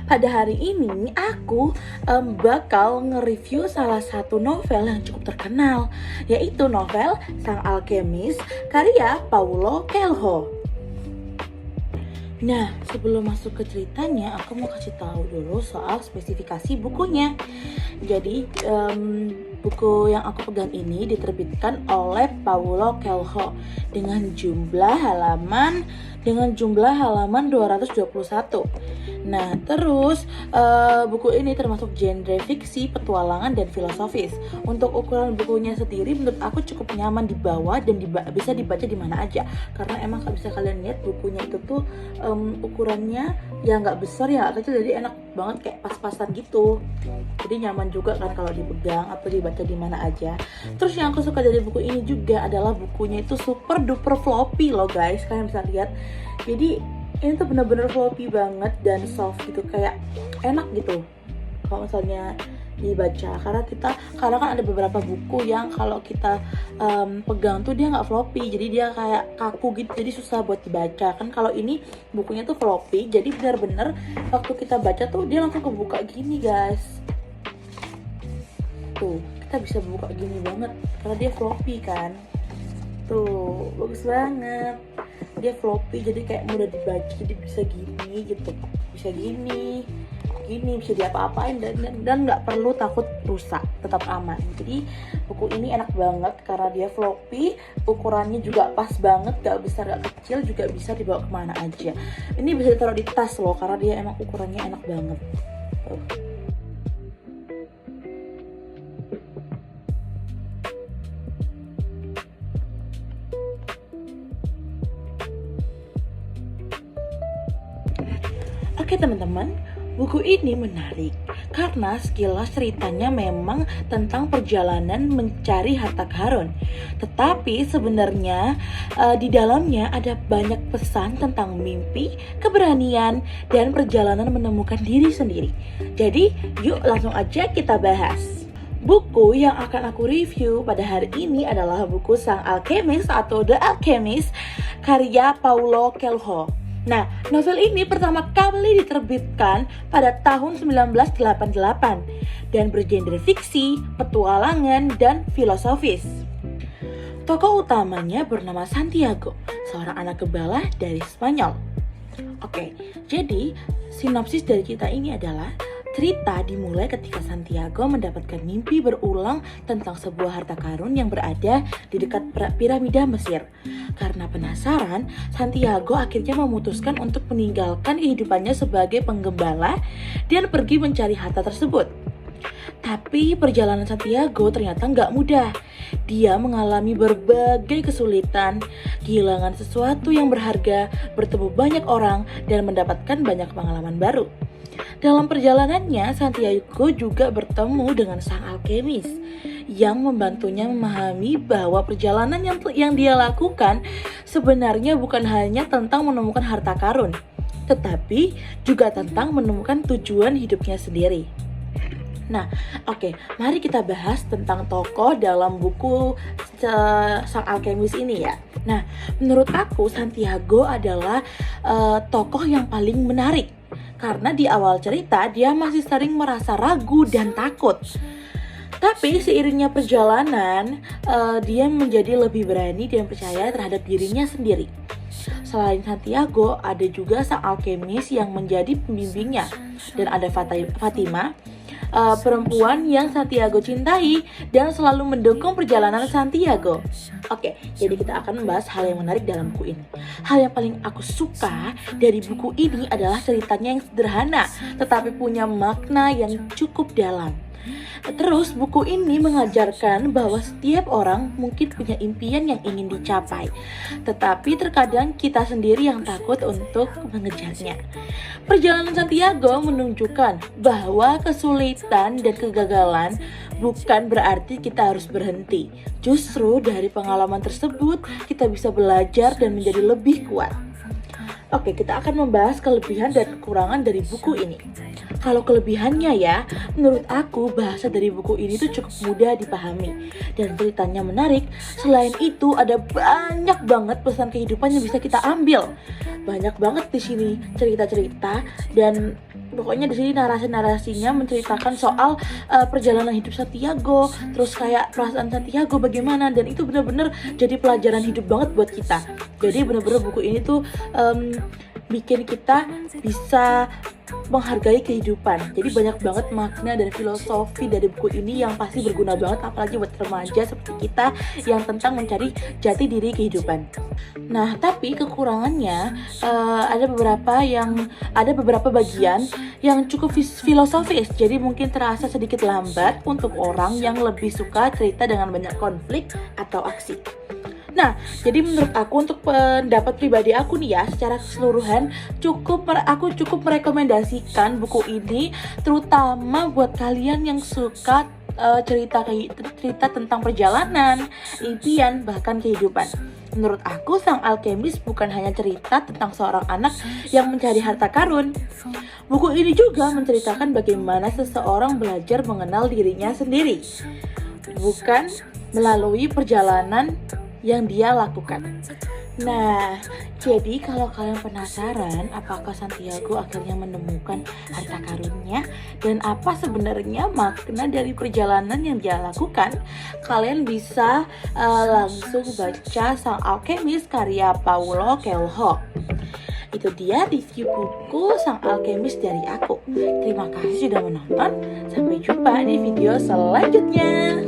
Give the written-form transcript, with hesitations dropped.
pada hari ini aku bakal nge-review salah satu novel yang cukup terkenal, yaitu novel Sang Alkemis karya Paulo Coelho. Nah, sebelum masuk ke ceritanya, aku mau kasih tahu dulu soal spesifikasi bukunya. Jadi, buku yang aku pegang ini diterbitkan oleh Paulo Coelho dengan jumlah halaman 221. Nah, terus buku ini termasuk genre fiksi, petualangan, dan filosofis. Untuk ukuran bukunya sendiri menurut aku cukup nyaman dibawa dan bisa dibaca di mana aja. Karena emang bisa kalian lihat bukunya itu tuh ukurannya ya nggak besar ya kecil, jadi enak banget kayak pas-pasan gitu. Jadi nyaman juga kan kalau dipegang atau dibaca di mana aja. Terus yang aku suka dari buku ini juga adalah bukunya itu super duper floppy loh guys, kalian bisa lihat. Jadi ini tuh bener-bener floppy banget dan soft gitu, kayak enak gitu kalau misalnya dibaca. Karena kan ada beberapa buku yang kalau kita pegang tuh dia nggak floppy, jadi dia kayak kaku gitu, jadi susah buat dibaca kan. Kalau ini bukunya tuh floppy, jadi benar-benar waktu kita baca tuh dia langsung kebuka gini guys. Tuh kita bisa buka gini banget karena dia floppy kan. Tuh bagus banget, dia floppy jadi kayak mudah dibaca, jadi bisa gini gitu, bisa gini, bisa diapa-apain dan nggak perlu takut rusak, tetap aman. Jadi buku ini enak banget karena dia floppy, ukurannya juga pas banget, gak besar gak kecil, juga bisa dibawa kemana aja. Ini bisa ditaruh di tas loh karena dia emang ukurannya enak banget. Oke teman-teman, buku ini menarik karena sekilas ceritanya memang tentang perjalanan mencari harta karun. Tetapi sebenarnya di dalamnya ada banyak pesan tentang mimpi, keberanian, dan perjalanan menemukan diri sendiri. Jadi yuk langsung aja kita bahas. Buku yang akan aku review pada hari ini adalah buku Sang Alkemis atau The Alchemist karya Paulo Coelho. Nah, novel ini pertama kali diterbitkan pada tahun 1988 dan bergenre fiksi, petualangan, dan filosofis. Tokoh utamanya bernama Santiago, seorang anak gembala dari Spanyol. Oke, jadi sinopsis dari cerita ini adalah cerita dimulai ketika Santiago mendapatkan mimpi berulang tentang sebuah harta karun yang berada di dekat piramida Mesir. Karena penasaran, Santiago akhirnya memutuskan untuk meninggalkan kehidupannya sebagai penggembala dan pergi mencari harta tersebut. Tapi perjalanan Santiago ternyata nggak mudah. Dia mengalami berbagai kesulitan, kehilangan sesuatu yang berharga, bertemu banyak orang, dan mendapatkan banyak pengalaman baru. Dalam perjalanannya, Santiago juga bertemu dengan sang alkemis yang membantunya memahami bahwa perjalanan yang dia lakukan sebenarnya bukan hanya tentang menemukan harta karun, tetapi juga tentang menemukan tujuan hidupnya sendiri. Nah, oke, mari kita bahas tentang tokoh dalam buku Sang Alkemis ini ya. Nah, menurut aku Santiago adalah tokoh yang paling menarik karena di awal cerita dia masih sering merasa ragu dan takut. Tapi seiringnya perjalanan, dia menjadi lebih berani dan percaya terhadap dirinya sendiri. Selain Santiago, ada juga sang alkemis yang menjadi pembimbingnya. Dan ada Fatima, perempuan yang Santiago cintai dan selalu mendukung perjalanan Santiago. Oke, jadi kita akan membahas hal yang menarik dalam buku ini. Hal yang paling aku suka dari buku ini adalah ceritanya yang sederhana, tetapi punya makna yang cukup dalam. Terus buku ini mengajarkan bahwa setiap orang mungkin punya impian yang ingin dicapai, tetapi terkadang kita sendiri yang takut untuk mengejarnya. Perjalanan Santiago menunjukkan bahwa kesulitan dan kegagalan bukan berarti kita harus berhenti. Justru dari pengalaman tersebut kita bisa belajar dan menjadi lebih kuat. Oke, kita akan membahas kelebihan dan kekurangan dari buku ini. Kalau kelebihannya ya, menurut aku bahasa dari buku ini tuh cukup mudah dipahami dan ceritanya menarik. Selain itu ada banyak banget pesan kehidupan yang bisa kita ambil. Banyak banget di sini cerita-cerita dan Pokoknya di sini narasi-narasinya menceritakan soal perjalanan hidup Santiago, terus kayak perasaan Santiago bagaimana, dan itu benar-benar jadi pelajaran hidup banget buat kita. Jadi benar-benar buku ini tuh bikin kita bisa menghargai kehidupan. Jadi banyak banget makna dan filosofi dari buku ini yang pasti berguna banget, apalagi buat remaja seperti kita yang tentang mencari jati diri kehidupan. Nah, tapi kekurangannya ada beberapa bagian yang cukup filosofis. Jadi mungkin terasa sedikit lambat untuk orang yang lebih suka cerita dengan banyak konflik atau aksi. Nah, jadi menurut aku, untuk pendapat pribadi aku nih ya, secara keseluruhan aku cukup merekomendasikan buku ini, terutama buat kalian yang suka cerita tentang perjalanan, impian, bahkan kehidupan. Menurut aku, Sang Alkemis bukan hanya cerita tentang seorang anak yang mencari harta karun. Buku ini juga menceritakan bagaimana seseorang belajar mengenal dirinya sendiri, bukan melalui perjalanan yang dia lakukan. Nah, jadi kalau kalian penasaran apakah Santiago akhirnya menemukan harta karunnya dan apa sebenarnya makna dari perjalanan yang dia lakukan, kalian bisa langsung baca Sang Alkemis karya Paulo Coelho. Itu dia review buku Sang Alkemis dari aku. Terima kasih sudah menonton. Sampai jumpa di video selanjutnya.